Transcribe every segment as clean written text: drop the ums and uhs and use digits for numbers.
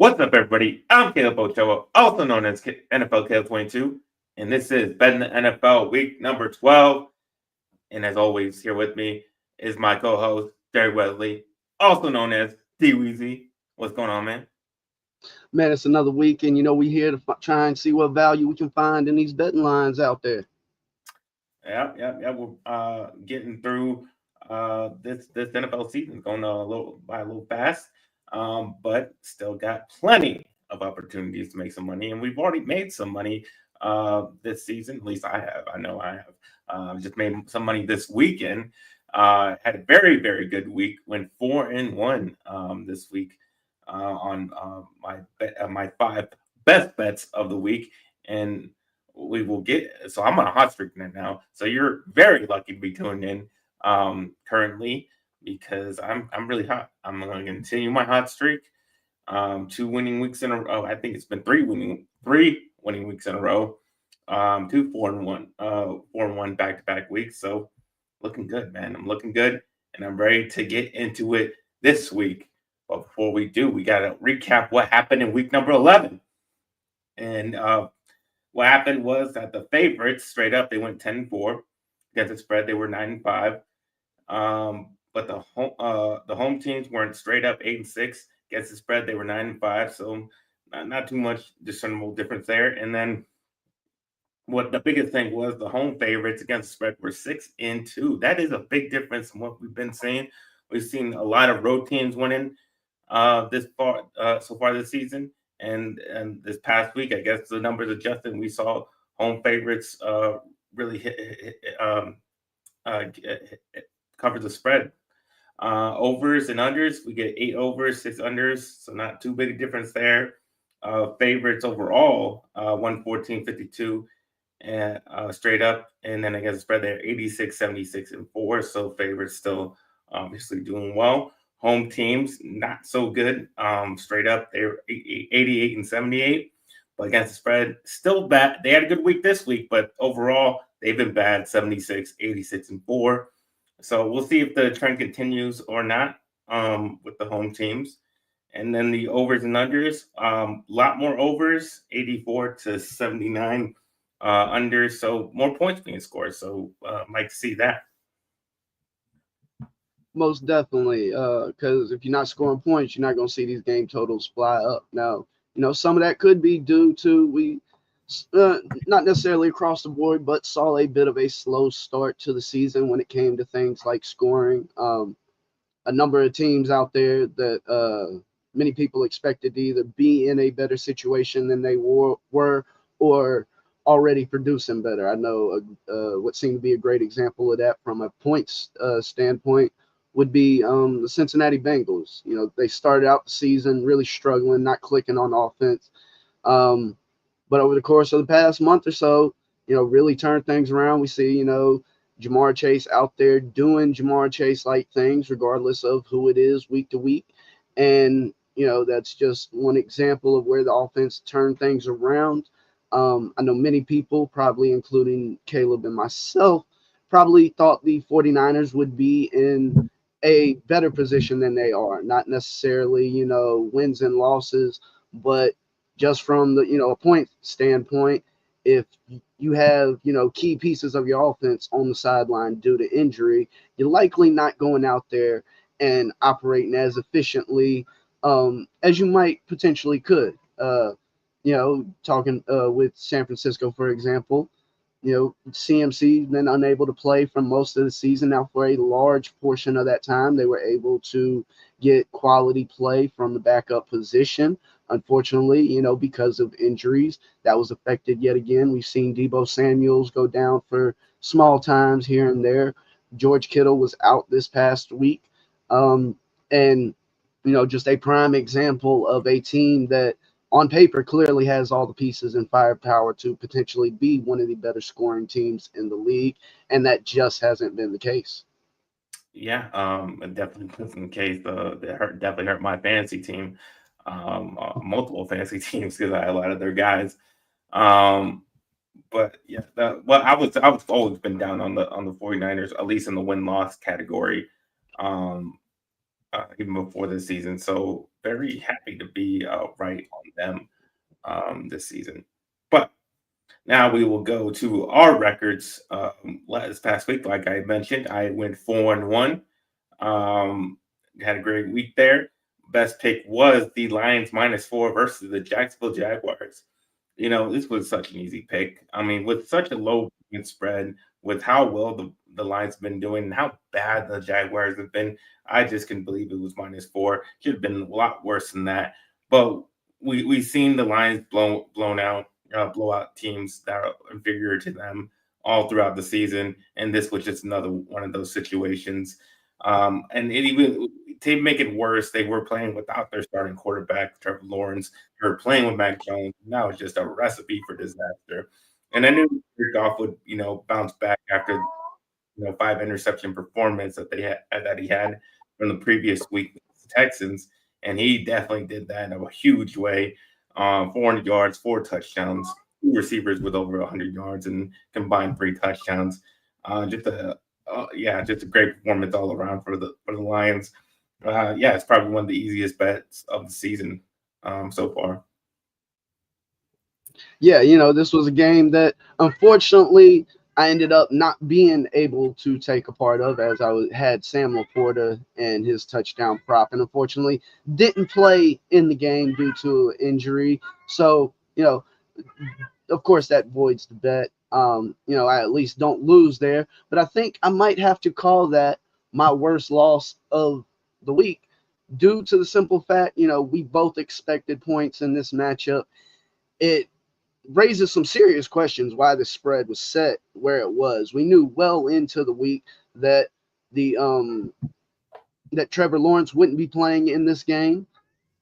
What's up, everybody? I'm Caleb Ochoa, also known as NFL Caleb 22, and this is Betting the NFL week number 12. And as always, here with me is my co-host, Derek Wesley, also known as DWeezy. What's going on, man? Man, it's another week, and we here to try and see what value we can find in these betting lines out there. Yeah. We're getting through this NFL season, going a little fast, but still got plenty of opportunities to make some money, and we've already made some money this season. At least I have. I know I have. Just made some money this weekend. Had a very good week. Went 4-1 this week on my five best bets of the week, and we will get. So I'm on a hot streak now. So you're very lucky to be tuned in currently because I'm really hot. I'm going to continue my hot streak. 2 winning weeks in a row. I think it's been three winning weeks in a row. 4-1 back to back weeks. So looking good, man. I'm looking good, and I'm ready to get into it this week. But before we do, we got to recap what happened in week number 11. And what happened was that the favorites, straight up, they went 10-4 against the spread. They were 9-5. But the home teams weren't straight up 8-6 against the spread. They were 9-5. So not too much discernible difference there. And then what the biggest thing was, the home favorites against the spread were 6-2. That is a big difference from what we've been seeing. We've seen a lot of road teams winning so far this season. And this past week, I guess the numbers adjusted, and we saw home favorites really cover the spread. Overs and unders, we get 8 overs, 6 unders, so not too big a difference there. Favorites overall, 114.52 and straight up, and then against the spread there, 86, 76, and 4. So favorites still obviously doing well. Home teams, not so good. Straight up, they're 88 and 78. But against the spread, still bad. They had a good week this week, but overall, they've been bad, 76, 86, and 4. So we'll see if the trend continues or not with the home teams. And then the overs and unders, a lot more overs, 84 to 79 unders. So more points being scored. So like to see that. Most definitely, because if you're not scoring points, you're not going to see these game totals fly up. Now, some of that could be due to not necessarily across the board, but saw a bit of a slow start to the season when it came to things like scoring. A number of teams out there that many people expected to either be in a better situation than they were or already producing better. I know what seemed to be a great example of that from a points standpoint would be the Cincinnati Bengals. They started out the season really struggling, not clicking on offense. But over the course of the past month or so, really turned things around. We see, Jamar Chase out there doing Jamar Chase-like things, regardless of who it is week to week. And, that's just one example of where the offense turned things around. I know many people, probably including Caleb and myself, probably thought the 49ers would be in a better position than they are. Not necessarily, wins and losses, but just from the, a point standpoint, if you have, key pieces of your offense on the sideline due to injury, you're likely not going out there and operating as efficiently as you might potentially could. Talking with San Francisco, for example, CMC been unable to play for most of the season. Now, for a large portion of that time, they were able to get quality play from the backup position. Unfortunately, because of injuries, that was affected yet again. We've seen Deebo Samuels go down for small times here and there. George Kittle was out this past week. And, just a prime example of a team that on paper clearly has all the pieces and firepower to potentially be one of the better scoring teams in the league, and that just hasn't been the case. Yeah, it definitely wasn't the case. Definitely hurt my fantasy team, multiple fantasy teams because I had a lot of their guys. Um, but yeah, I was always been down on the 49ers, at least in the win loss category. Um, even before the season. So very happy to be right on them this season. But now we will go to our records. This past week, like I mentioned, I went 4-1. Had a great week there. Best pick was the Lions -4 versus the Jacksonville Jaguars. This was such an easy pick. I mean, with such a low point spread, with how well the Lions have been doing and how bad the Jaguars have been, I just couldn't believe it was -4. Should have been a lot worse than that. But we've seen the Lions blown out, blow out teams that are inferior to them all throughout the season, and this was just another one of those situations. And it even to make it worse, they were playing without their starting quarterback, Trevor Lawrence. They were playing with Mac Jones. Now it's just a recipe for disaster. And I knew Jared Goff would, bounce back after 5 interception performance that he had from the previous week with the Texans, and he definitely did that in a huge way. 400 yards, 4 touchdowns, 2 receivers with over 100 yards, and combined 3 touchdowns. Just a great performance all around for the Lions. It's probably one of the easiest bets of the season so far. Yeah, this was a game that unfortunately I ended up not being able to take a part of, as had Sam Laporta and his touchdown prop, and unfortunately didn't play in the game due to injury. So, of course that voids the bet. I at least don't lose there, but I think I might have to call that my worst loss of the week due to the simple fact, we both expected points in this matchup. It raises some serious questions why the spread was set where it was. We knew well into the week that the that Trevor Lawrence wouldn't be playing in this game.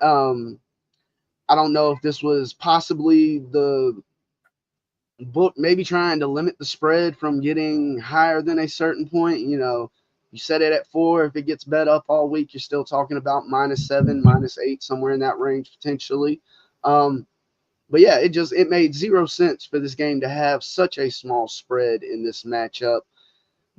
Um, I don't know if this was possibly the book maybe trying to limit the spread from getting higher than a certain point. You set it at 4. If it gets bet up all week, you're still talking about -7, -8, somewhere in that range potentially. But yeah, it made zero sense for this game to have such a small spread in this matchup.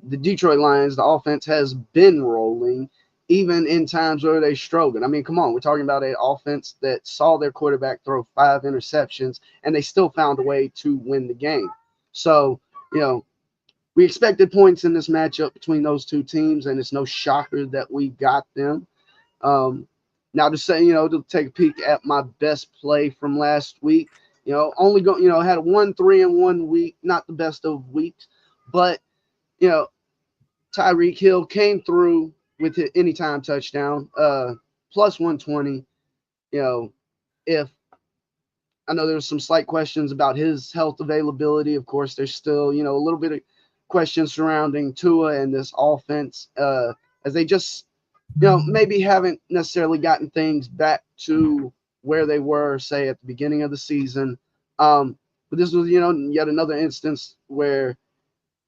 The Detroit Lions, the offense has been rolling, even in times where they struggled. I mean, come on, we're talking about an offense that saw their quarterback throw 5 interceptions, and they still found a way to win the game. So, we expected points in this matchup between those two teams, and it's no shocker that we got them. Now to say, to take a peek at my best play from last week, only had a 1-3-1 week, not the best of weeks, but Tyreek Hill came through with his anytime touchdown, plus 120. If I know there's some slight questions about his health availability, of course, there's still, a little bit of questions surrounding Tua and this offense, as they just maybe haven't necessarily gotten things back to where they were, say, at the beginning of the season. But this was, yet another instance where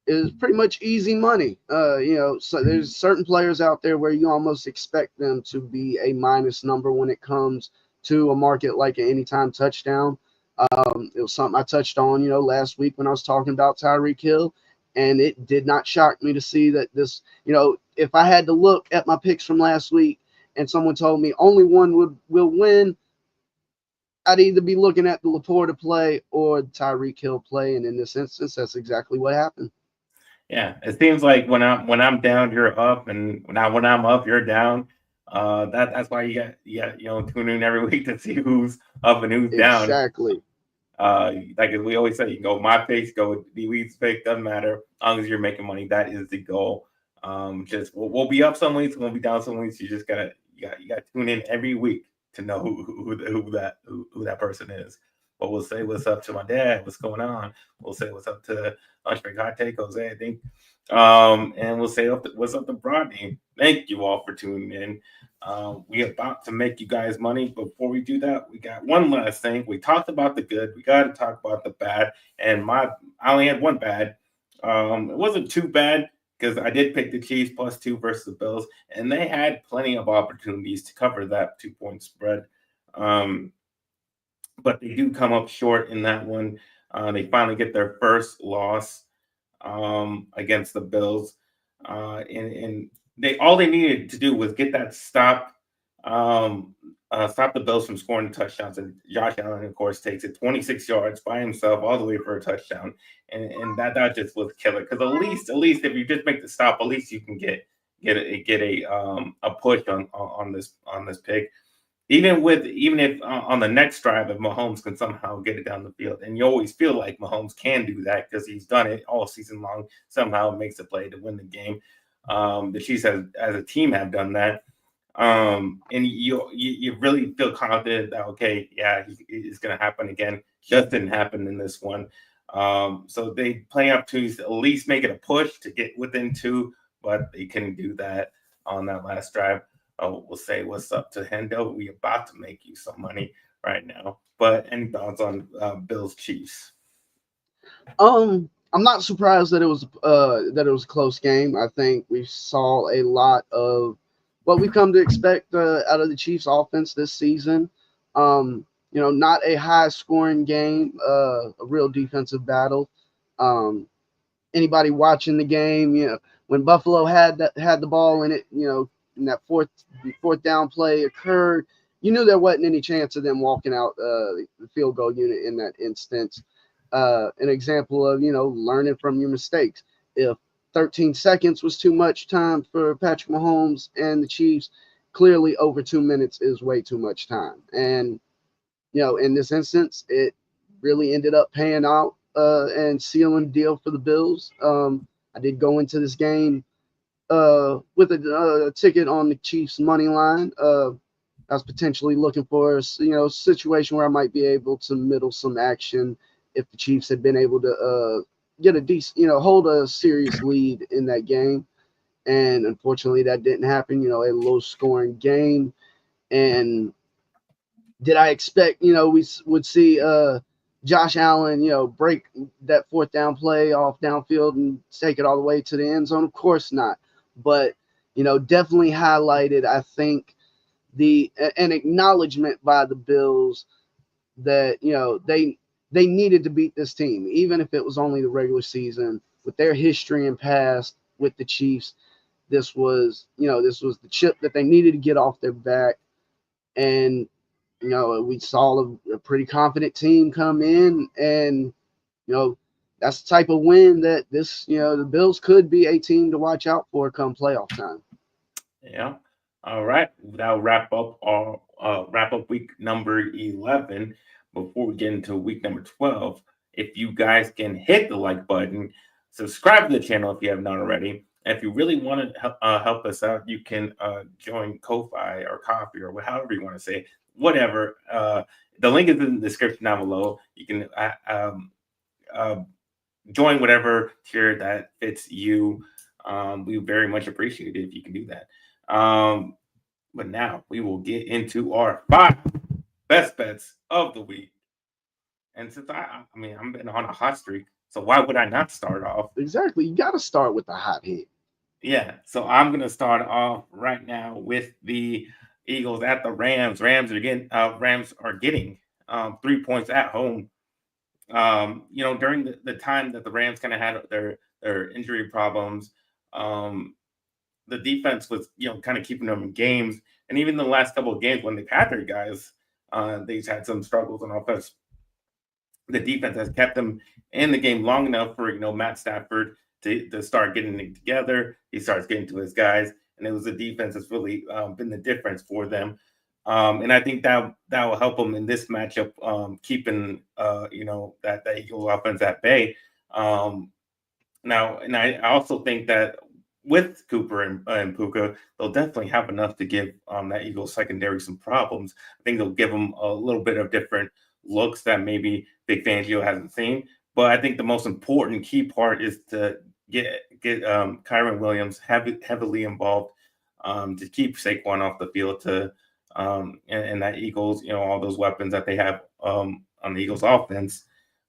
it was pretty much easy money. So there's certain players out there where you almost expect them to be a minus number when it comes to a market like an anytime touchdown. It was something I touched on, last week when I was talking about Tyreek Hill. And it did not shock me to see that this, if I had to look at my picks from last week and someone told me only one will win, I'd either be looking at the Laporta play or Tyreek Hill play. And in this instance, that's exactly what happened. Yeah, it seems like when I'm down, you're up, and when I'm up, you're down. That's why you tune in every week to see who's up and who's down. Exactly. Like as we always say, you go my face, go with DWeezy's face, doesn't matter. As long as you're making money, that is the goal. Just we'll be up some weeks, we'll be down some weeks. You just gotta tune in every week to know who that person is. But we'll say what's up to my dad, what's going on. We'll say what's up to Lunchbreak Hot Take, Jose, I think. And we'll say what's up to Rodney. Thank you all for tuning in. We're about to make you guys money. Before we do that, we got one last thing. We talked about the good. We got to talk about the bad. And I only had one bad. It wasn't too bad because I did pick the Chiefs +2 versus the Bills, and they had plenty of opportunities to cover that 2-point spread. But they do come up short in that one. They finally get their first loss against the Bills in All they needed to do was get that stop, stop the Bills from scoring touchdowns. And Josh Allen, of course, takes it 26 yards by himself all the way for a touchdown, and that just was killer. Because at least if you just make the stop, at least you can get a push on this pick. Even if on the next drive, if Mahomes can somehow get it down the field, and you always feel like Mahomes can do that because he's done it all season long, somehow makes a play to win the game. The Chiefs as a team have done that, and you really feel confident that okay, yeah, it's going to happen again. Just didn't happen in this one. So they play up to at least make it a push to get within two, but they couldn't do that on that last drive. We'll say what's up to Hendo. We about to make you some money right now. But any thoughts on Bills Chiefs? I'm not surprised that it was a close game. I think we saw a lot of what we've come to expect out of the Chiefs offense this season. Not a high scoring game, a real defensive battle. Um, Anybody watching the game, when Buffalo had the ball in it, in that fourth down play occurred, you knew there wasn't any chance of them walking out the field goal unit in that instance. An example of learning from your mistakes. If 13 seconds was too much time for Patrick Mahomes and the Chiefs, clearly over 2 minutes is way too much time. And in this instance, it really ended up paying out and sealing the deal for the Bills. I did go into this game with a ticket on the Chiefs money line. I was potentially looking for a situation where I might be able to middle some action if the Chiefs had been able to get a decent, hold a serious lead in that game. And unfortunately, that didn't happen. A low scoring game. And did I expect, we would see Josh Allen, break that fourth down play off downfield and take it all the way to the end zone? Of course not. But, definitely highlighted, I think, an acknowledgement by the Bills that, they needed to beat this team, even if it was only the regular season. With their history and past with the Chiefs, this was the chip that they needed to get off their back. And we saw a pretty confident team come in, and that's the type of win that the Bills could be a team to watch out for come playoff time. Yeah. All right. That'll wrap up week number 11. Before we get into week number 12, if you guys can hit the like button, subscribe to the channel if you have not already. And if you really want to help us out, you can join Ko-Fi or Coffee or however you want to say it, whatever. The link is in the description down below. You can join whatever tier that fits you. We very much appreciate it if you can do that. But now we will get into our 5 best bets of the week. And since I'm been on a hot streak, so why would I not start off? Exactly. You got to start with the hot hit. Yeah. So I'm gonna start off right now with the Eagles at the Rams. Rams are getting 3 points at home. During the time that the Rams kind of had their injury problems, the defense was kind of keeping them in games, and even the last couple of games when they've had their guys, they've had some struggles on offense. The defense has kept them in the game long enough for Matt Stafford to start getting it together. He starts getting to his guys, and it was the defense that's really been the difference for them. And I think that will help them in this matchup, keeping that Eagles offense at bay. Now, and I also think that with Cooper and Puka, they'll definitely have enough to give that Eagles secondary some problems. I think they'll give them a little bit of different looks that maybe Big Fangio hasn't seen. But I think the most important key part is to get Kyron Williams heavily involved to keep Saquon off the field and that Eagles, all those weapons that they have on the Eagles offense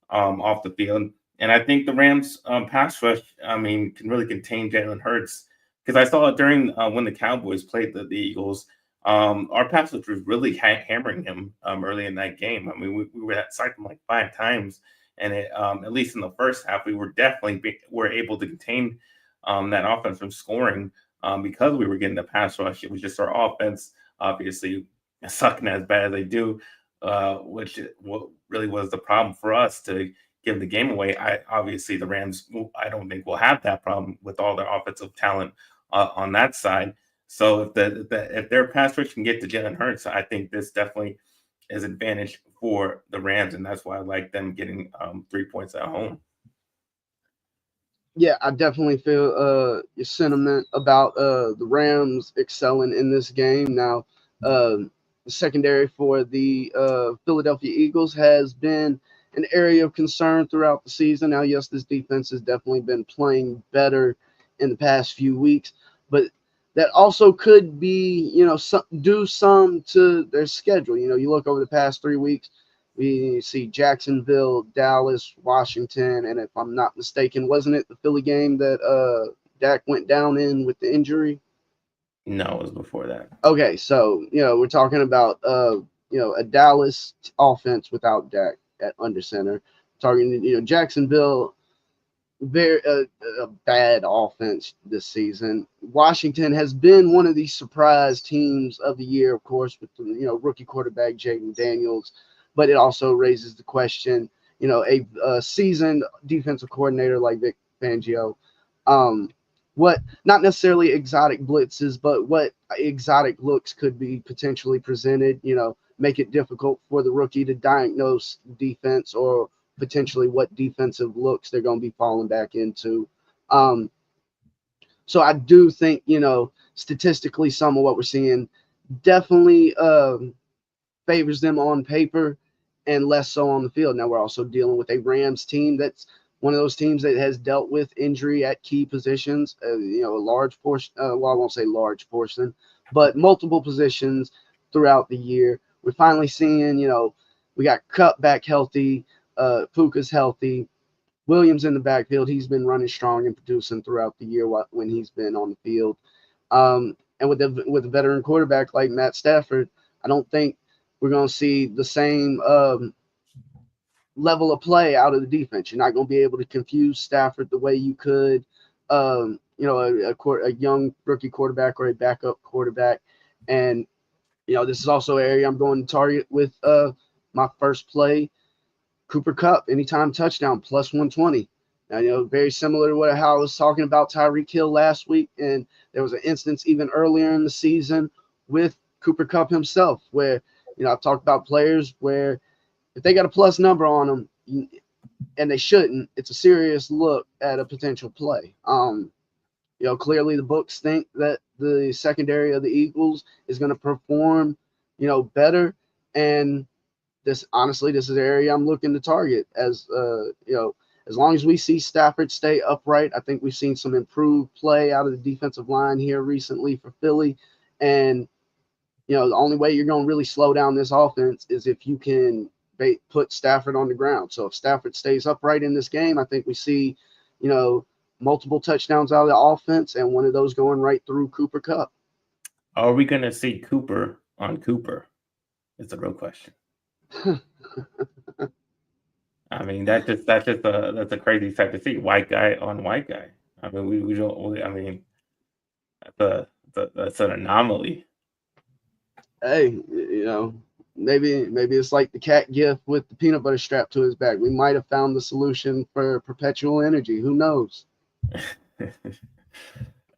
off the field. And I think the Rams pass rush, can really contain Jalen Hurts, because I saw it during when the Cowboys played the Eagles. Our pass rush was really hammering him early in that game. I mean, we were sacked him like 5 times, and at least in the first half, we were definitely able to contain that offense from scoring because we were getting the pass rush. It was just our offense, obviously, sucking as bad as they do, which what really was the problem for us to give the game away. Obviously the Rams, I don't think will have that problem with all their offensive talent on that side. So if their pass rush can get to Jalen Hurts, I think this definitely is advantage for the Rams, and that's why I like them getting 3 points at home. Yeah, I definitely feel your sentiment about the Rams excelling in this game. Now, the secondary for the Philadelphia Eagles has been an area of concern throughout the season. Now, yes, this defense has definitely been playing better in the past few weeks, but that also could be, due some to their schedule. You look over the past 3 weeks, we see Jacksonville, Dallas, Washington, and if I'm not mistaken, wasn't it the Philly game that Dak went down in with the injury? No, it was before that. Okay, so we're talking about a Dallas offense without Dak at under center. Talking Jacksonville, very a bad offense this season. Washington has been one of the surprise teams of the year, of course, with the rookie quarterback Jaden Daniels, but it also raises the question, a seasoned defensive coordinator like Vic Fangio, what not necessarily exotic blitzes, but what exotic looks could be potentially presented. Make it difficult for the rookie to diagnose defense or potentially what defensive looks they're going to be falling back into. So I do think, statistically, some of what we're seeing definitely favors them on paper and less so on the field. Now we're also dealing with a Rams team that's one of those teams that has dealt with injury at key positions, a large portion, well, I won't say large portion, but multiple positions throughout the year. We're finally seeing, we got Cup back healthy, Puka's healthy, Williams in the backfield. He's been running strong and producing throughout the year when he's been on the field. And with a veteran quarterback like Matt Stafford, I don't think we're going to see the same level of play out of the defense. You're not going to be able to confuse Stafford the way you could, a young rookie quarterback or a backup quarterback. And this is also an area I'm going to target with my first play, Cooper Kupp, anytime touchdown, plus 120. Now, very similar to how I was talking about Tyreek Hill last week. And there was an instance even earlier in the season with Cooper Kupp himself where, I've talked about players where if they got a plus number on them, and they shouldn't, it's a serious look at a potential play. Clearly the books think that the secondary of the Eagles is going to perform, better. And this is the area I'm looking to target as long as we see Stafford stay upright. I think we've seen some improved play out of the defensive line here recently for Philly. And, the only way you're going to really slow down this offense is if you can put Stafford on the ground. So if Stafford stays upright in this game, I think we see, multiple touchdowns out of the offense and one of those going right through Cooper Kupp. Are we going to see Cooper on Cooper? It's a real question. I mean, that's a crazy sight to see. White guy on white guy. I mean, we don't. I mean, that's an anomaly. Hey, maybe it's like the cat gift with the peanut butter strapped to his back. We might have found the solution for perpetual energy. Who knows?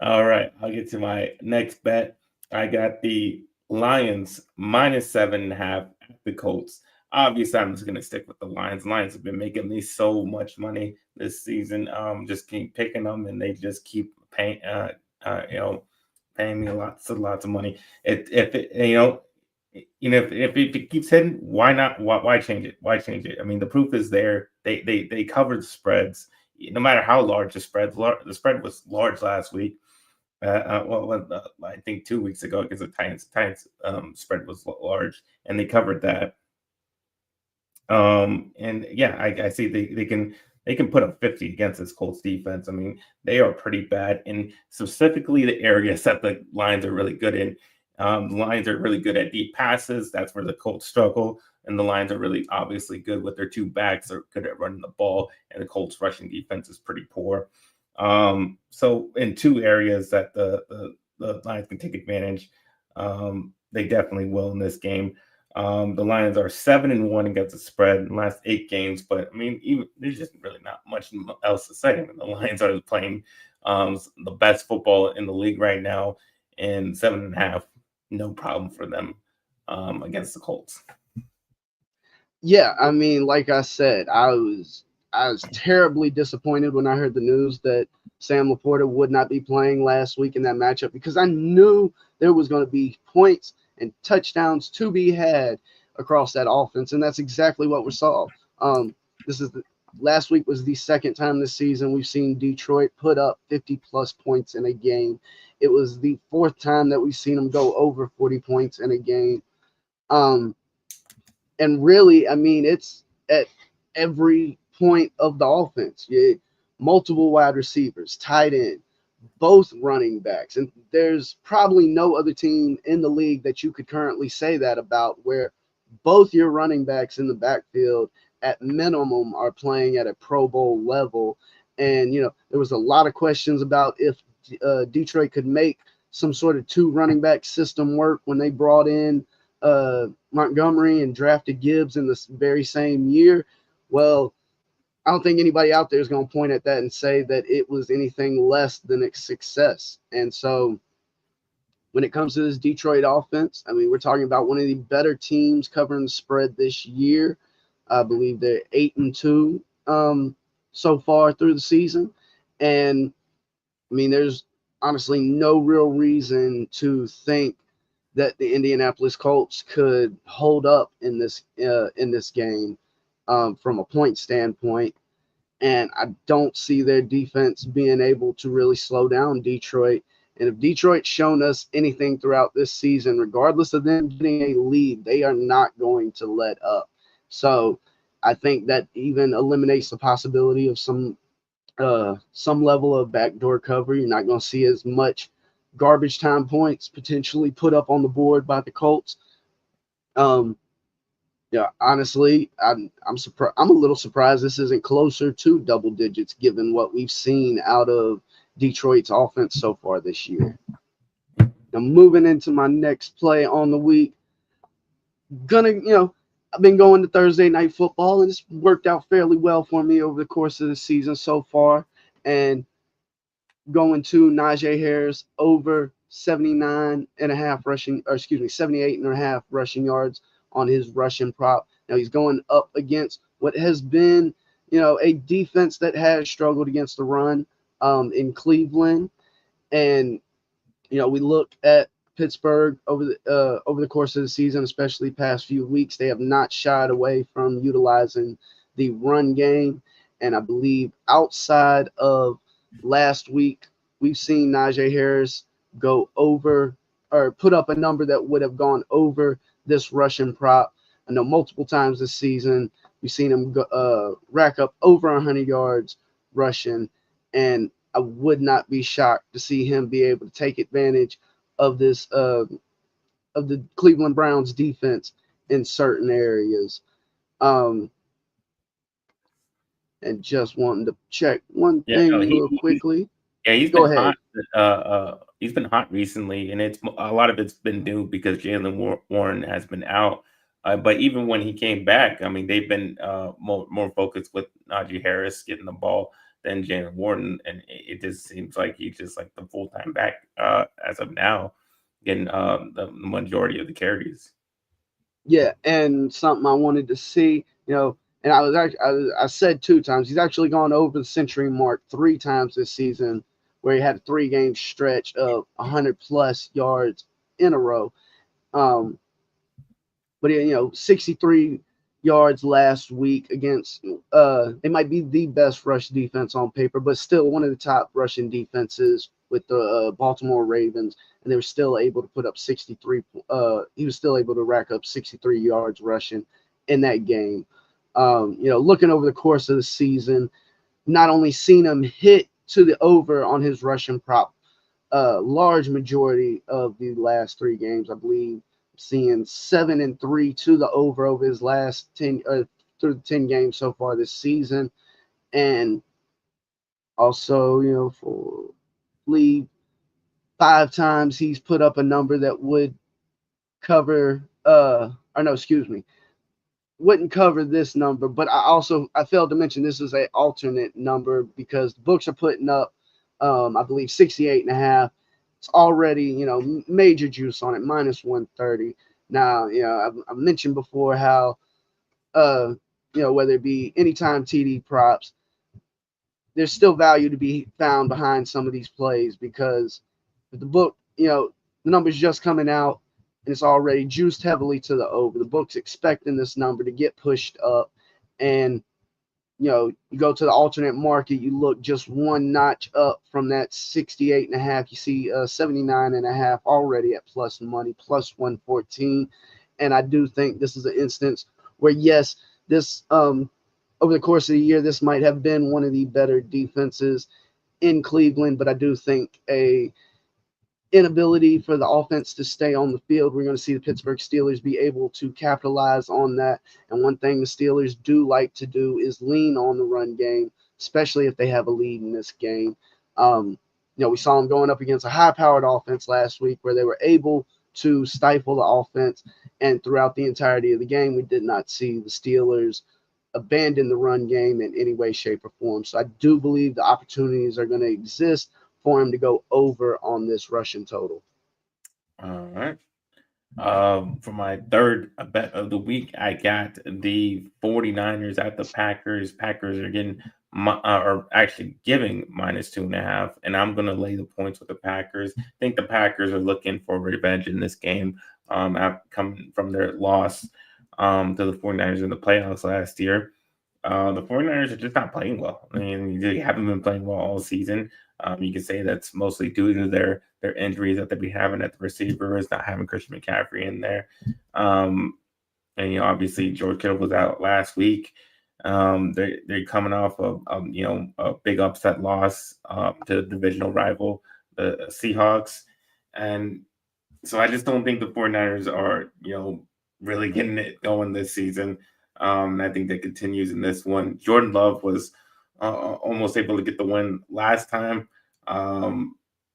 All right, I'll get to my next bet. I got the Lions -7.5 at the Colts. Obviously, I'm just going to stick with the Lions. Lions have been making me so much money this season. Just keep picking them, and they just keep paying me lots of money. If it keeps hitting, why not? Why change it? Why change it? I mean, the proof is there. They covered spreads. No matter how large the spread was large last week. I think 2 weeks ago because the Titans spread was large, and they covered that. And yeah, I see they can put up 50 against this Colts defense. I mean, they are pretty bad, and specifically the areas that the Lions are really good in. The Lions are really good at deep passes. That's where the Colts struggle, and the Lions are really obviously good with their two backs. They're good at running the ball, and the Colts rushing defense is pretty poor. So in two areas that the Lions can take advantage, they definitely will in this game. The Lions are 7-1 against the spread in the last 8 games, but I mean, even there's just really not much else to say. I mean, the Lions are playing the best football in the league right now, and 7.5, no problem for them against the Colts. Yeah, I mean, like I said, I was terribly disappointed when I heard the news that Sam Laporta would not be playing last week in that matchup because I knew there was going to be points and touchdowns to be had across that offense, and that's exactly what we saw. This is the last week was the second time this season we've seen Detroit put up 50 plus points in a game. It was the fourth time that we've seen them go over 40 points in a game. Um, and really, I mean, it's at every point of the offense. Multiple wide receivers, tight end, both running backs. And there's probably no other team in the league that you could currently say that about where both your running backs in the backfield at minimum are playing at a Pro Bowl level. And, there was a lot of questions about if Detroit could make some sort of two running back system work when they brought in Montgomery and drafted Gibbs in this very same year. Well, I don't think anybody out there is going to point at that and say that it was anything less than a success. And so when it comes to this Detroit offense, I mean, we're talking about one of the better teams covering the spread this year. I believe they're 8-2 so far through the season. And I mean, there's honestly no real reason to think that the Indianapolis Colts could hold up in this game from a point standpoint. And I don't see their defense being able to really slow down Detroit. And if Detroit's shown us anything throughout this season, regardless of them getting a lead, they are not going to let up. So I think that even eliminates the possibility of some level of backdoor cover. You're not going to see as much garbage time points potentially put up on the board by the Colts. Yeah, honestly, I'm surprised. I'm a little surprised this isn't closer to double digits, given what we've seen out of Detroit's offense so far this year. Now, moving into my next play on the week, I've been going to Thursday night football, and it's worked out fairly well for me over the course of the season so far. And going to Najee Harris over 78.5 rushing yards on his rushing prop. Now he's going up against what has been, a defense that has struggled against the run in Cleveland. And, we look at Pittsburgh over the course of the season, especially past few weeks, they have not shied away from utilizing the run game. And I believe outside of last week, we've seen Najee Harris go over or put up a number that would have gone over this rushing prop. I know multiple times this season we've seen him rack up over 100 yards rushing, and I would not be shocked to see him be able to take advantage of this of the Cleveland Browns defense in certain areas. And just wanting to check one thing real quickly. Yeah, he's Go been ahead. hot. He's been hot recently, and it's a lot of it's been new because Jalen Warren has been out. But even when he came back, I mean, they've been more focused with Najee Harris getting the ball than Jalen Warren, and it just seems like he's just like the full time back as of now, getting the majority of the carries. Yeah, and something I wanted to see, and I said 2 times. He's actually gone over the century mark 3 times this season, where he had a 3-game stretch of 100 plus yards in a row. But 63 yards last week against they might be the best rush defense on paper, but still one of the top rushing defenses with the Baltimore Ravens, and they were still able to put up 63. He was still able to rack up 63 yards rushing in that game. Looking over the course of the season, not only seen him hit to the over on his rushing prop, large majority of the last 3 games, I believe, seeing 7 and 3 to the over his last 10 through the 10 games so far this season. And Also, for Lee, 5 times he's put up a number that would cover, or no, excuse me, wouldn't cover this number. But I failed to mention this is a alternate number because the books are putting up, I believe 68.5. It's already, major juice on it, minus 130. Now, I've mentioned before how, uh, whether it be anytime TD props, there's still value to be found behind some of these plays because the book, the number's just coming out and it's already juiced heavily to the over. The book's expecting this number to get pushed up. And, you go to the alternate market, you look just one notch up from that 68.5. You see 79.5 already at plus money, plus 114. And I do think this is an instance where, yes, this over the course of the year, this might have been one of the better defenses in Cleveland, but I do think a inability for the offense to stay on the field. We're going to see the Pittsburgh Steelers be able to capitalize on that. And one thing the Steelers do like to do is lean on the run game, especially if they have a lead in this game. We saw them going up against a high-powered offense last week where they were able to stifle the offense. And throughout the entirety of the game, we did not see the Steelers abandon the run game in any way, shape, or form. So I do believe the opportunities are going to exist for him to go over on this Russian total. All right. For my third bet of the week, I got the 49ers at the Packers. Packers are are actually giving minus 2.5, and I'm going to lay the points with the Packers. I think the Packers are looking for revenge in this game, coming from their loss to the 49ers in the playoffs last year. The 49ers are just not playing well. I mean, they haven't been playing well all season. You can say that's mostly due to their injuries that they've been having at the receivers, not having Christian McCaffrey in there. And obviously George Kittle was out last week. They're coming off of a big upset loss to the divisional rival, the Seahawks. And so I just don't think the 49ers are, really getting it going this season. I think that continues in this one. Jordan Love was almost able to get the win last time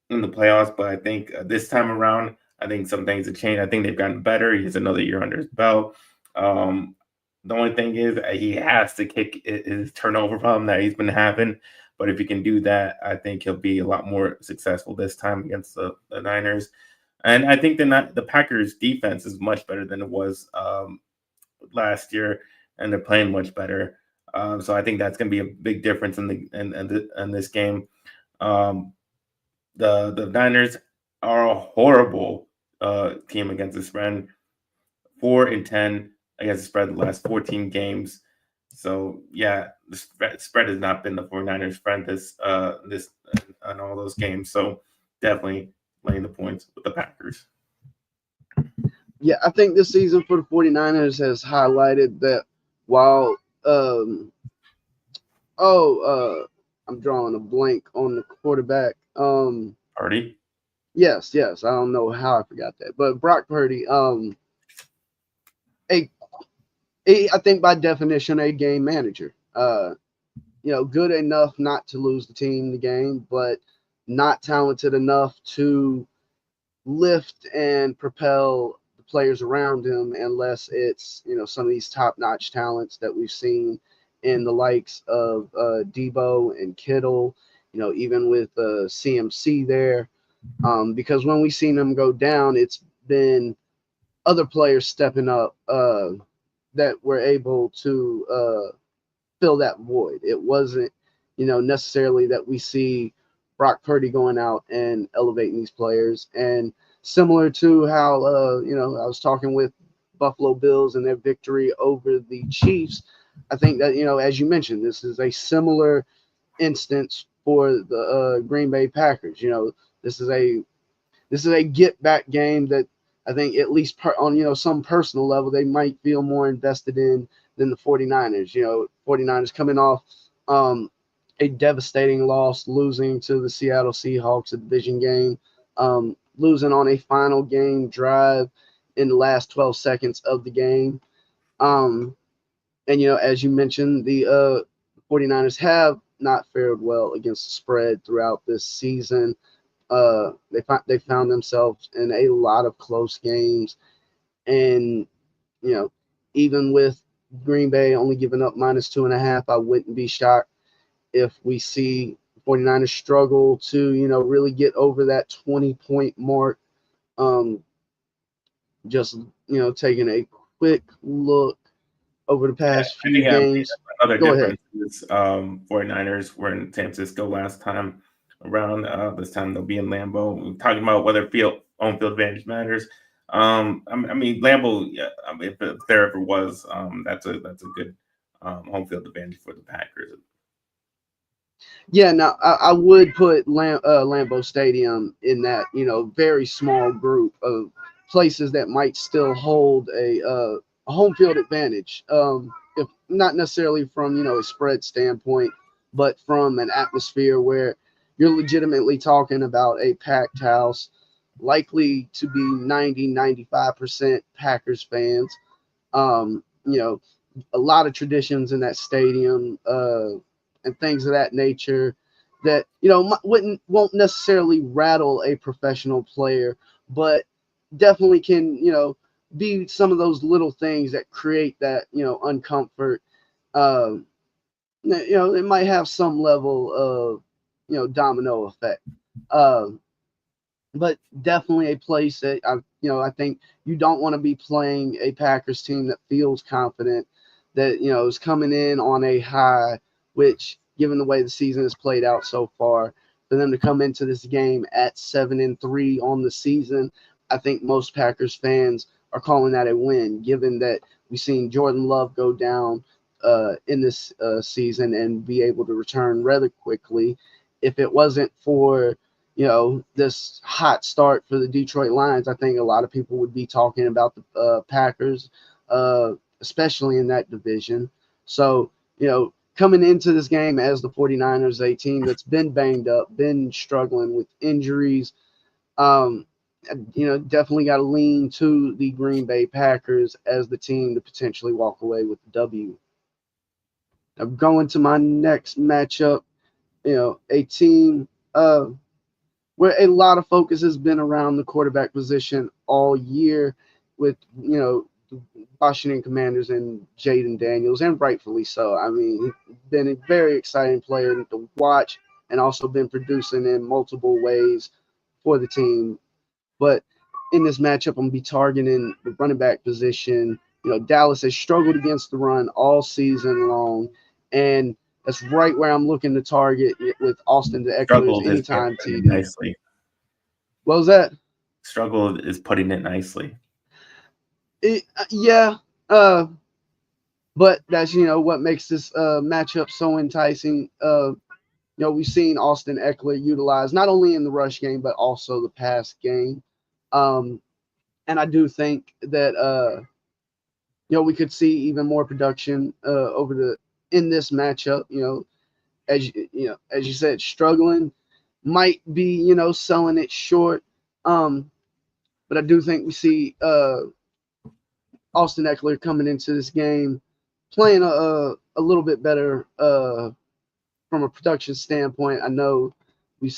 in the playoffs, but I think this time around, I think some things have changed. I think they've gotten better. He has another year under his belt. The only thing is he has to kick his turnover problem that he's been having. But if he can do that, I think he'll be a lot more successful this time against the Niners. And I think the Packers defense is much better than it was last year, and they're playing much better. So I think that's going to be a big difference in this game. The Niners are a horrible team against the spread, 4-10 against the spread the last 14 games. So yeah, the spread has not been the 49ers' friend this on all those games. So definitely laying the points with the Packers. Yeah, I think this season for the 49ers has highlighted that while I'm drawing a blank on the quarterback. Purdy? Yes. I don't know how I forgot that. But Brock Purdy, I think by definition a game manager. Good enough not to lose the team the game, but not talented enough to lift and propel the players around him unless it's, some of these top-notch talents that we've seen in the likes of Debo and Kittle, even with CMC there. Because when we've seen them go down, it's been other players stepping up that were able to fill that void. It wasn't, necessarily that we see Brock Purdy going out and elevating these players. And similar to how, I was talking with Buffalo Bills and their victory over the Chiefs, I think that, as you mentioned, this is a similar instance for the Green Bay Packers. This is a get back game that I think at least on some personal level they might feel more invested in than the 49ers. 49ers coming off a devastating loss, losing to the Seattle Seahawks, a division game, losing on a final game drive in the last 12 seconds of the game. And as you mentioned, the 49ers have not fared well against the spread throughout this season. They found themselves in a lot of close games, and you know, even with Green Bay only giving up -2.5, I wouldn't be shocked if we see 49ers struggle to, really get over that 20-point mark. Um, just, taking a quick look over the Yeah, past I few think games. another Go ahead. difference is 49ers were in San Francisco last time around. This time they'll be in Lambeau. We're talking about whether home field advantage matters. I mean Lambeau. Yeah, I mean, if there ever was, that's a good home field advantage for the Packers. Yeah, now I would put Lambeau Stadium in that, very small group of places that might still hold a home field advantage. If not necessarily from, a spread standpoint, but from an atmosphere where you're legitimately talking about a packed house, likely to be 90-95% Packers fans. A lot of traditions in that stadium, and things of that nature that won't necessarily rattle a professional player, but definitely can be some of those little things that create that uncomfort. Um, it might have some level of domino effect. Um, but definitely a place that I think you don't want to be playing a Packers team that feels confident, that is coming in on a high, which given the way the season has played out so far, for them to come into this game at 7-3 on the season, I think most Packers fans are calling that a win, given that we've seen Jordan Love go down in this season and be able to return rather quickly. If it wasn't for this hot start for the Detroit Lions, I think a lot of people would be talking about the Packers, especially in that division. So, coming into this game as the 49ers, a team that's been banged up, been struggling with injuries, um, definitely got to lean to the Green Bay Packers as the team to potentially walk away with the W. I'm going to my next matchup, a team where a lot of focus has been around the quarterback position all year with, Washington Commanders and Jaden Daniels, and rightfully so. I mean, he's been a very exciting player to watch and also been producing in multiple ways for the team. But in this matchup, I'm going to be targeting the running back position. Dallas has struggled against the run all season long, and that's right where I'm looking to target with Austin Eckler's Struggled is anytime putting it TD. nicely. What was that? Struggled is putting it nicely. Yeah, but that's what makes this matchup so enticing. We've seen Austin Eckler utilized not only in the rush game but also the pass game, um, and I do think that we could see even more production over the in this matchup. As you said, struggling might be selling it short, um, but I do think we see Austin Eckler coming into this game playing a little bit better from a production standpoint. I know we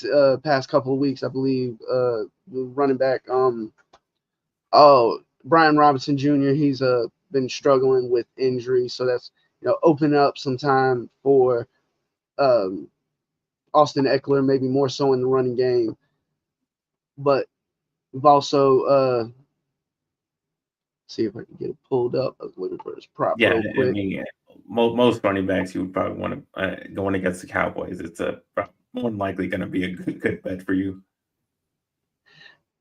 past couple of weeks, I believe, the running back, Brian Robinson Jr. He's been struggling with injury, so that's opening up some time for um, Austin Eckler, maybe more so in the running game. But we've also see if I can get it pulled up. I was looking for this prop Yeah, real I quick. mean, yeah, most running backs you would probably want to going against the Cowboys. It's more than likely going to be a good bet for you.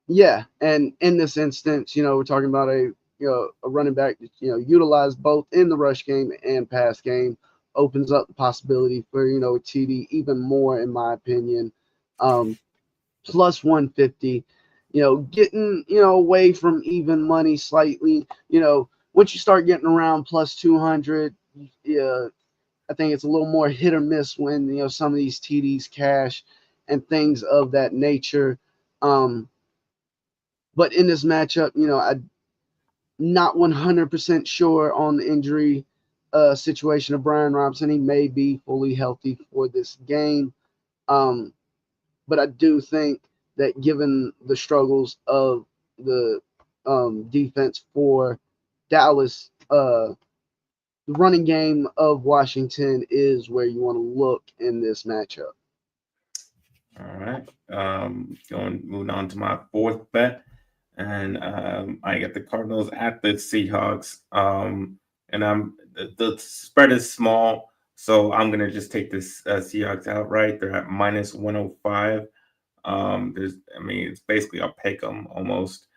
Yeah, and in this instance, we're talking about a running back that utilized both in the rush game and pass game, opens up the possibility for a TD even more, in my opinion. Plus 150, getting away from even money slightly. Once you start getting around plus 200, yeah, I think it's a little more hit or miss when some of these TDs cash and things of that nature. Um, but in this matchup, I'm not 100% sure on the injury situation of Brian Robinson. He may be fully healthy for this game. Um, but I do think that given the struggles of the defense for Dallas, the running game of Washington is where you want to look in this matchup. All right. Moving on to my fourth bet, and I get the Cardinals at the Seahawks. And the spread is small, so I'm gonna just take this Seahawks outright. They're at minus 105. It's basically a pick 'em almost.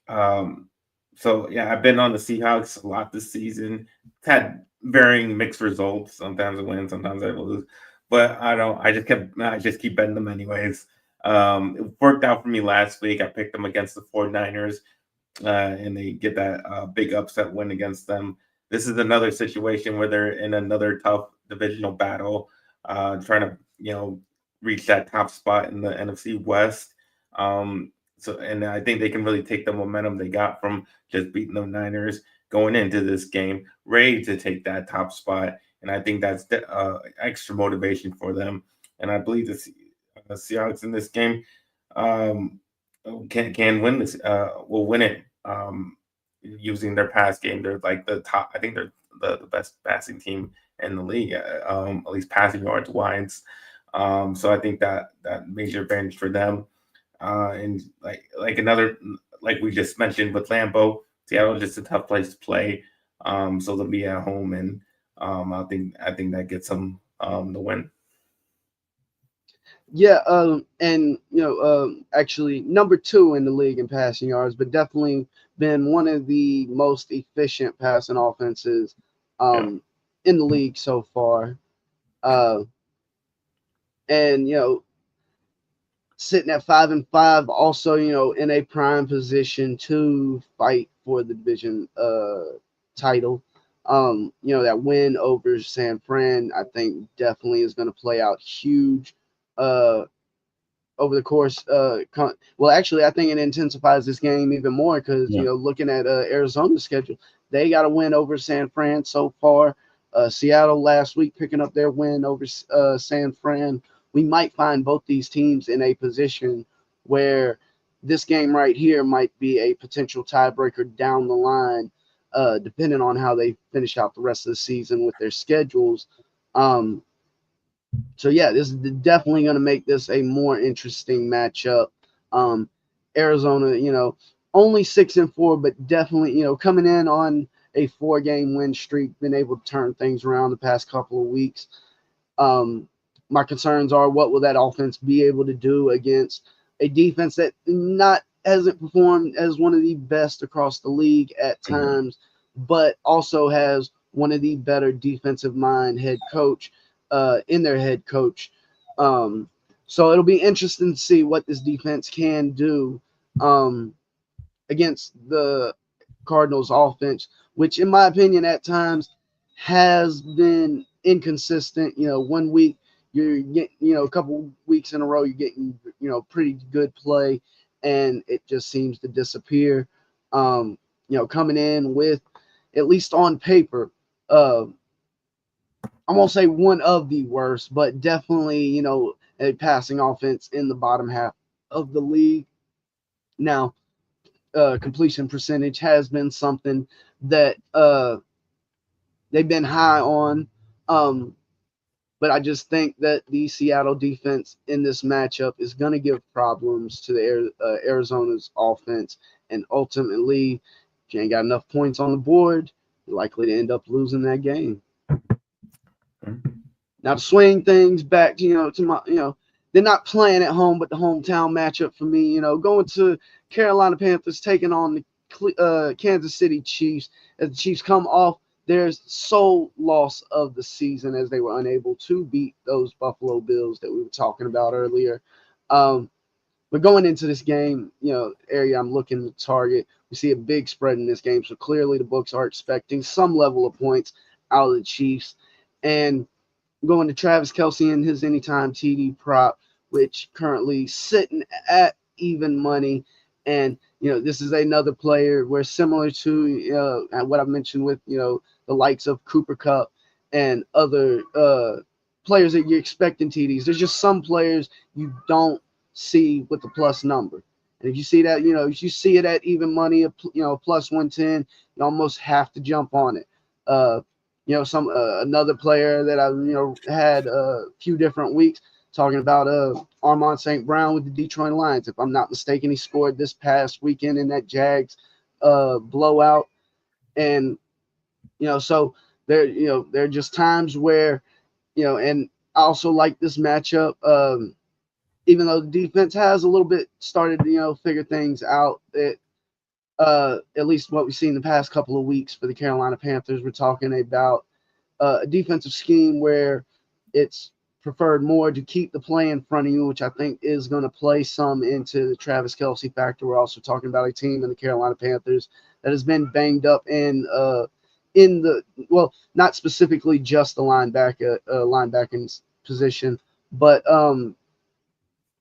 Um, so yeah, I've been on the Seahawks a lot this season. It's had varying mixed results. Sometimes I win, sometimes I lose. But I don't. I just keep betting them anyways. It worked out for me last week. I picked them against the 49ers, and they get that big upset win against them. This is another situation where they're in another tough divisional battle, trying to reach that top spot in the NFC West. And I think they can really take the momentum they got from just beating the Niners going into this game, ready to take that top spot. And I think that's the extra motivation for them. And I believe the Seahawks in this game um, can win this. Will win it using their pass game. They're like the top. I think they're the best passing team in the league, at least passing yards wise. So I think that major advantage for them. And like we just mentioned with Lambeau, Seattle is just a tough place to play. So they'll be at home, and I think that gets them the win. Yeah, and actually number two in the league in passing yards, but definitely been one of the most efficient passing offenses Yeah. in the league so far. Uh, and sitting at 5-5, also in a prime position to fight for the division title. That win over San Fran, I think definitely is going to play out huge uh over the course. Well, actually, I think it intensifies this game even more because Yeah. looking at Arizona's schedule, they got a win over San Fran so far. Seattle last week picking up their win over San Fran. We might find both these teams in a position where this game right here might be a potential tiebreaker down the line, depending on how they finish out the rest of the season with their schedules. Um, so yeah, this is definitely going to make this a more interesting matchup. Um, Arizona, only 6-4, but definitely, coming in on a 4-game win streak, been able to turn things around the past couple of weeks. Um, my concerns are what will that offense be able to do against a defense that not hasn't performed as one of the best across the league at Mhm. times, but also has one of the better defensive mind head coach in their head coach. Um, so it'll be interesting to see what this defense can do um, against the Cardinals offense, which in my opinion at times has been inconsistent. One week you're getting, a couple weeks in a row you're getting, pretty good play, and it just seems to disappear. Coming in with, at least on paper, uh, I won't say one of the worst, but definitely, a passing offense in the bottom half of the league. Now, completion percentage has been something that they've been high on. Um, but I just think that the Seattle defense in this matchup is going to give problems to the Arizona's offense. And ultimately, if you ain't got enough points on the board, you're likely to end up losing that game. Now to swing things back, to my, they're not playing at home, but the hometown matchup for me, going to Carolina Panthers taking on the Kansas City Chiefs as the Chiefs come off their sole loss of the season as they were unable to beat those Buffalo Bills that we were talking about earlier. But going into this game, area I'm looking to target, we see a big spread in this game. So clearly the books are expecting some level of points out of the Chiefs. And going to Travis Kelce and his anytime TD prop, which currently sitting at even money. And, this is another player where similar to what I mentioned with, the the likes of Cooper Cup and other players that you're expecting TDs. There's just some players you don't see with the plus number. And if you see that, if you see it at even money, plus 110, you almost have to jump on it. Some another player that I had a few different weeks talking about Armand St. Brown with the Detroit Lions. If I'm not mistaken, he scored this past weekend in that Jags blowout. And so there are just times where and I also like this matchup. Even though the defense has a little bit started to figure things out, at least what we've seen the past couple of weeks for the Carolina Panthers, we're talking about a defensive scheme where it's preferred more to keep the play in front of you, which I think is going to play some into the Travis Kelce factor. We're also talking about a team in the Carolina Panthers that has been banged up in the not specifically just the linebacking position, but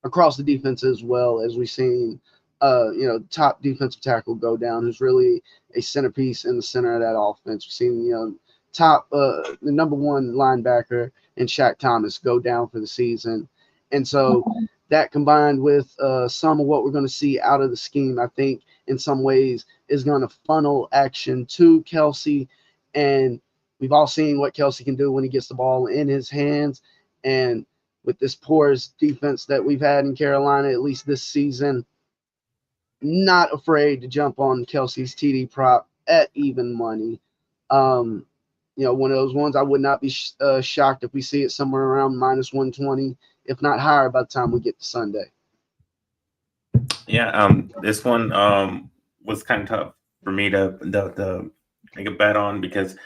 across the defense as well, as we've seen top defensive tackle go down, who's really a centerpiece in the center of that offense. We've seen the number one linebacker in Shaq Thomas go down for the season. And so that combined with some of what we're going to see out of the scheme, I think in some ways is going to funnel action to Kelce. And we've all seen what Kelce can do when he gets the ball in his hands. And with this porous defense that we've had in Carolina, at least this season, not afraid to jump on Kelce's TD prop at even money. One of those ones I would not be shocked if we see it somewhere around minus 120, if not higher by the time we get to Sunday. Yeah, this one was kind of tough for me to make a bet on because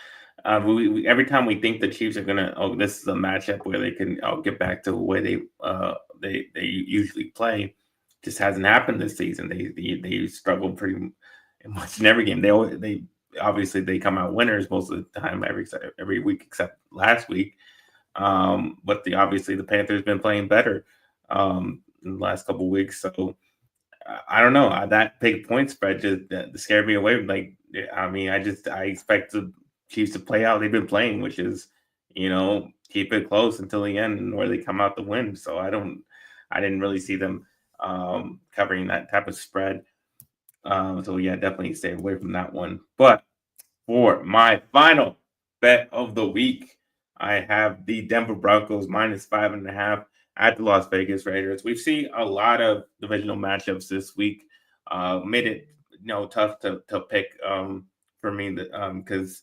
we every time we think the Chiefs are gonna, this is a matchup where they can get back to the way they usually play, just hasn't happened this season. They struggle pretty much in every game. They obviously they come out winners most of the time every week except last week. But obviously the Panthers been playing better in the last couple of weeks. So I don't know. That big point spread just scared me away. Like, I mean, I expect the Chiefs to play out they've been playing, which is, keep it close until the end where they come out to win. So I didn't really see them covering that type of spread. So yeah, definitely stay away from that one. But for my final bet of the week, I have the Denver Broncos minus 5.5 at the Las Vegas Raiders. We've seen a lot of divisional matchups this week. Made it tough to pick for me because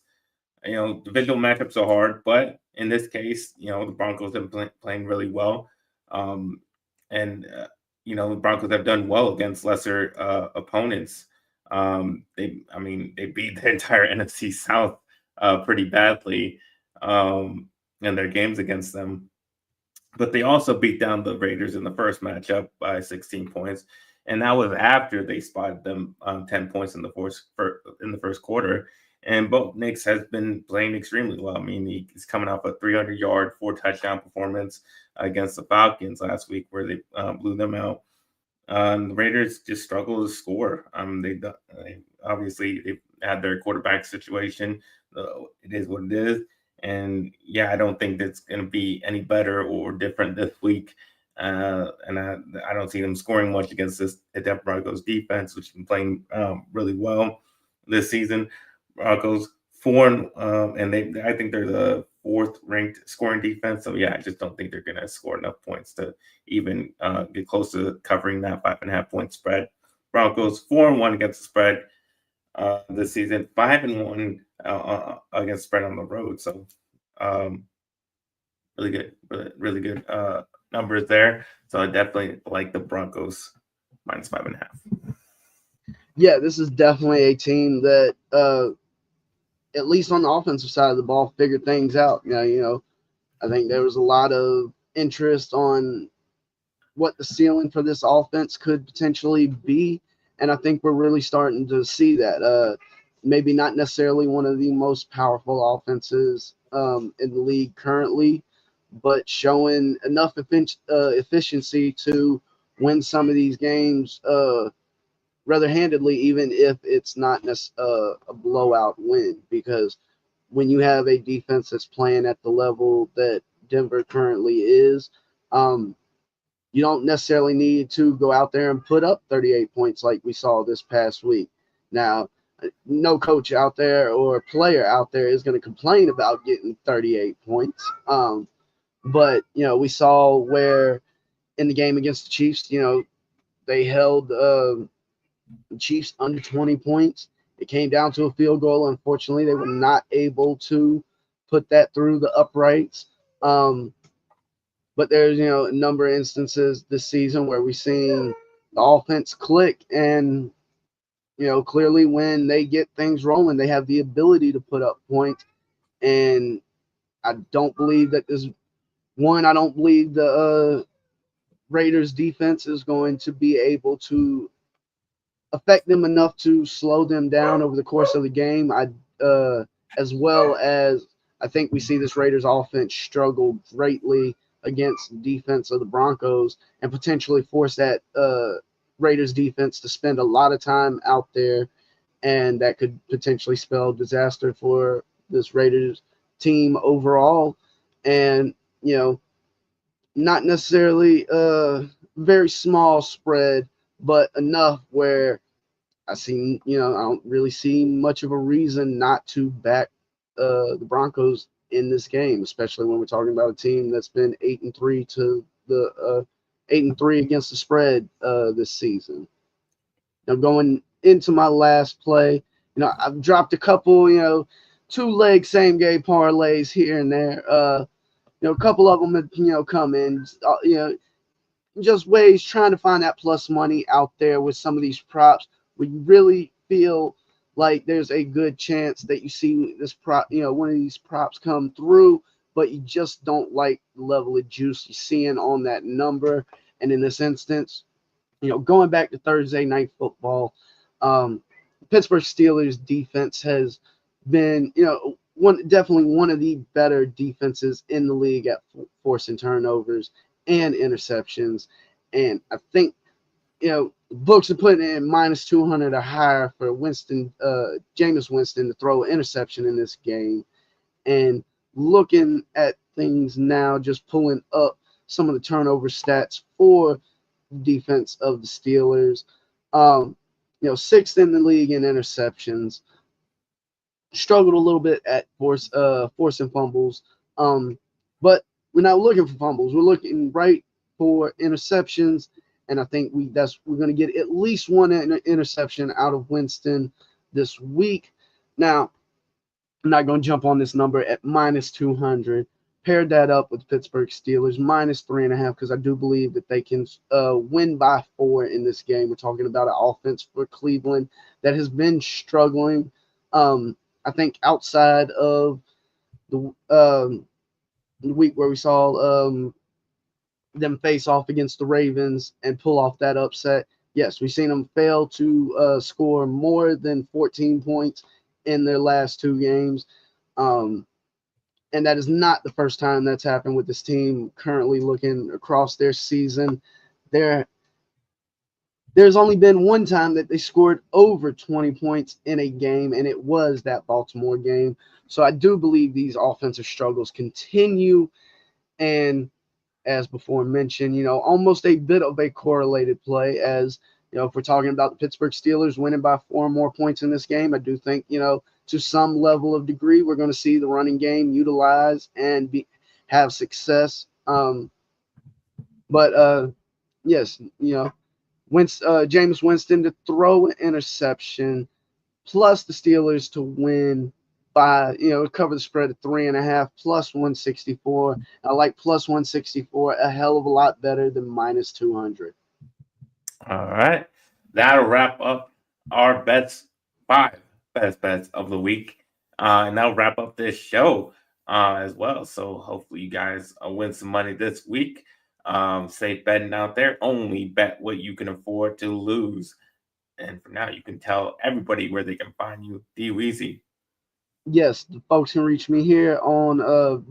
divisional matchups are hard. But in this case, the Broncos have been playing really well, and the Broncos have done well against lesser opponents. They beat the entire NFC South pretty badly in their games against them. But they also beat down the Raiders in the first matchup by 16 points, and that was after they spotted them 10 points in the first quarter. And Bo Nix has been playing extremely well. I mean, he's coming off a 300-yard, 4-touchdown performance against the Falcons last week, where they blew them out. The Raiders just struggle to score. They obviously they've had their quarterback situation. It is what it is. And yeah, I don't think that's going to be any better or different this week. And I don't see them scoring much against the Denver Broncos defense, which has been playing really well this season. Broncos 4 and I think they're the 4th ranked scoring defense. So yeah, I just don't think they're going to score enough points to even get close to covering that 5.5 point spread. Broncos 4-1 against the spread this season, 5-1 against spread on the road. So really good numbers there. So I definitely like the Broncos minus 5.5. Yeah, this is definitely a team that at least on the offensive side of the ball figured things out. I think there was a lot of interest on what the ceiling for this offense could potentially be. And I think we're really starting to see that. Maybe not necessarily one of the most powerful offenses in the league currently, but showing enough efficiency to win some of these games rather handedly, even if it's not a blowout win. Because when you have a defense that's playing at the level that Denver currently is, um, you don't necessarily need to go out there and put up 38 points like we saw this past week. Now, no coach out there or player out there is going to complain about getting 38 points. But, we saw where in the game against the Chiefs, they held the Chiefs under 20 points. It came down to a field goal. Unfortunately, they were not able to put that through the uprights. But there's, a number of instances this season where we've seen the offense click and, clearly when they get things rolling, they have the ability to put up points. And I don't believe that I don't believe the Raiders defense is going to be able to affect them enough to slow them down over the course of the game. As well as I think we see this Raiders offense struggle greatly against the defense of the Broncos and potentially force that Raiders defense to spend a lot of time out there, and that could potentially spell disaster for this Raiders team overall. And, not necessarily a very small spread, but enough where I don't really see much of a reason not to back the Broncos in this game, especially when we're talking about a team that's been 8-3 to the 8-3 against the spread this season. Now going into my last play, I've dropped a couple, two-leg same-game parlays here and there. A couple of them have, come in, just ways trying to find that plus money out there with some of these props. We really feel like there's a good chance that you see this prop, one of these props come through, but you just don't like the level of juice you're seeing on that number. And in this instance, going back to Thursday night football, Pittsburgh Steelers defense has been, definitely one of the better defenses in the league at forcing turnovers and interceptions. And I think, books are putting in minus 200 or higher for Jameis Winston to throw an interception in this game. And looking at things now, just pulling up some of the turnover stats for defense of the Steelers. Sixth in the league in interceptions. Struggled a little bit at forcing fumbles. But we're not looking for fumbles. We're looking right for interceptions. And I think we're going to get at least one interception out of Winston this week. Now, I'm not going to jump on this number at minus 200. Paired that up with Pittsburgh Steelers minus 3.5 because I do believe that they can win by 4 in this game. We're talking about an offense for Cleveland that has been struggling. I think outside of the week where we saw them face off against the Ravens and pull off that upset. Yes, we've seen them fail to score more than 14 points in their last 2 games. And that is not the first time that's happened with this team currently looking across their season. There's only been one time that they scored over 20 points in a game, and it was that Baltimore game. So I do believe these offensive struggles continue. And as before mentioned, almost a bit of a correlated play as, if we're talking about the Pittsburgh Steelers winning by 4 more points in this game, I do think, to some level of degree, we're going to see the running game utilized and have success. But yes, Jameis Winston to throw an interception, plus the Steelers to win by, cover the spread at 3.5 plus 164. I like plus 164 a hell of a lot better than minus 200. All right. That'll wrap up our 5 best bets of the week. And that'll wrap up this show as well. So hopefully you guys win some money this week. Safe betting out there. Only bet what you can afford to lose. And for now, you can tell everybody where they can find you. DWeezy. Yes, the folks can reach me here on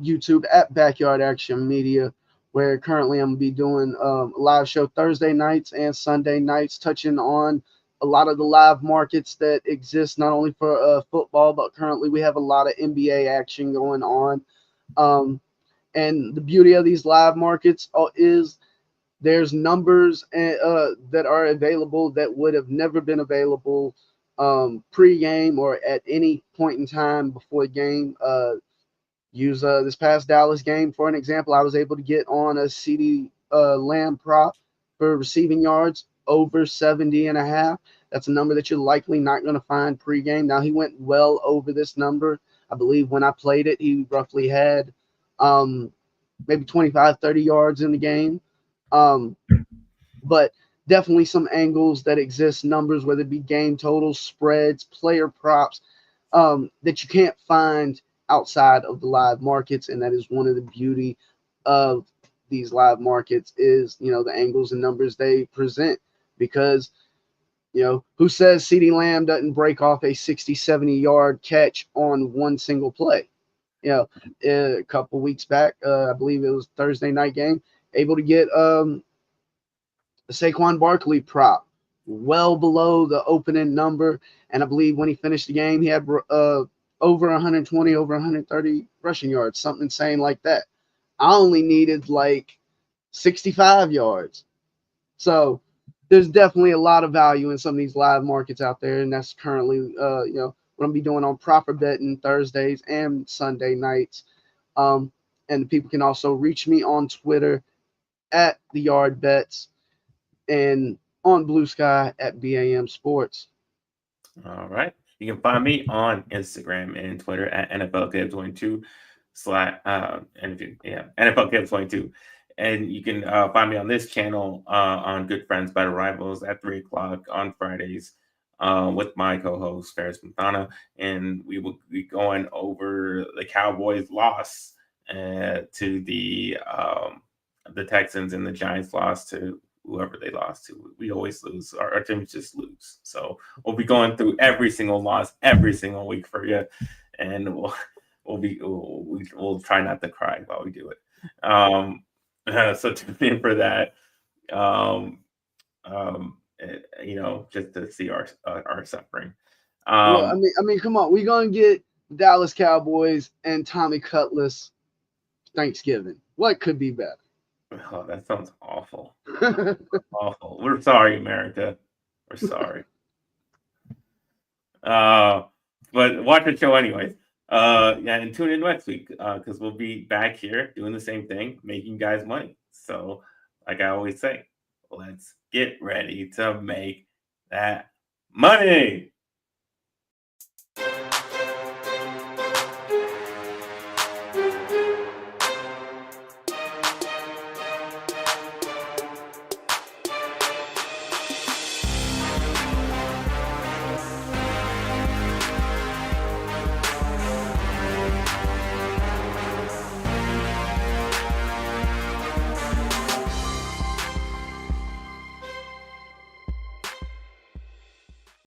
YouTube at Backyard Action Media, where currently I'm going to be doing a live show Thursday nights and Sunday nights, touching on a lot of the live markets that exist not only for football, but currently we have a lot of NBA action going on. Um, and the beauty of these live markets is there's numbers that are available that would have never been available pre-game or at any point in time before the game. Use this past Dallas game for an example. I was able to get on a CD Lamb prop for receiving yards over 70 and a half. That's a number that you're likely not going to find pregame. Now, he went well over this number. I believe when I played it, he roughly had maybe 25, 30 yards in the game. But definitely some angles that exist, numbers, whether it be game totals, spreads, player props, that you can't find outside of the live markets. And that is one of the beauty of these live markets is, the angles and numbers they present. Because, who says CeeDee Lamb doesn't break off a 60, 70-yard catch on one single play? A couple weeks back, I believe it was Thursday night game, able to get the Saquon Barkley prop well below the opening number. And I believe when he finished the game, he had over 120, over 130 rushing yards, something insane like that. I only needed like 65 yards. So there's definitely a lot of value in some of these live markets out there. And that's currently, what I'm be doing on proper betting Thursdays and Sunday nights. And people can also reach me on Twitter at the Yard Bets and on Blue Sky at BAM Sports. All right. You can find me on Instagram and Twitter at NFL Caleb 22 NFL Caleb 22. And you can find me on this channel on Good Friends Better Rivals at 3 o'clock on Fridays with my co-host Ferris Montana, and we will be going over the Cowboys' loss to the Texans, and the Giants' loss to whoever they lost to. We always lose. Our teams just lose. So we'll be going through every single loss every single week for you, and we'll try not to cry while we do it. So tune in for that. Just to see our suffering. Well, I mean, come on, we're gonna get Dallas Cowboys and Tommy Cutlass Thanksgiving. What could be better? Oh, that sounds awful. Awful. We're sorry, America. We're sorry. But watch the show anyways. And tune in next week because we'll be back here doing the same thing, making guys money. So, like I always say, let's get ready to make that money.